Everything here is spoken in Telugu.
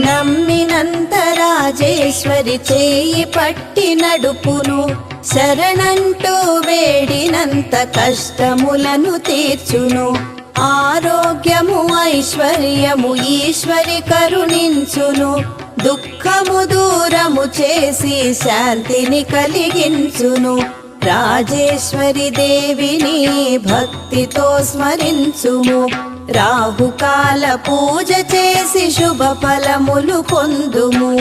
నమ్మినంత రాజేశ్వరి చేయి పట్టి నడుపును, శరణంటూ వేడినంత కష్టములను తీర్చును. ఆరోగ్యము ఐశ్వర్యము ఈశ్వరి కరుణించును, దుఃఖము దూరము చేసి శాంతిని కలిగించును. రాజేశ్వరి దేవిని భక్తితో స్మరించుము, రాహుకాల పూజ చేసి శుభ ఫలములు పొందుము.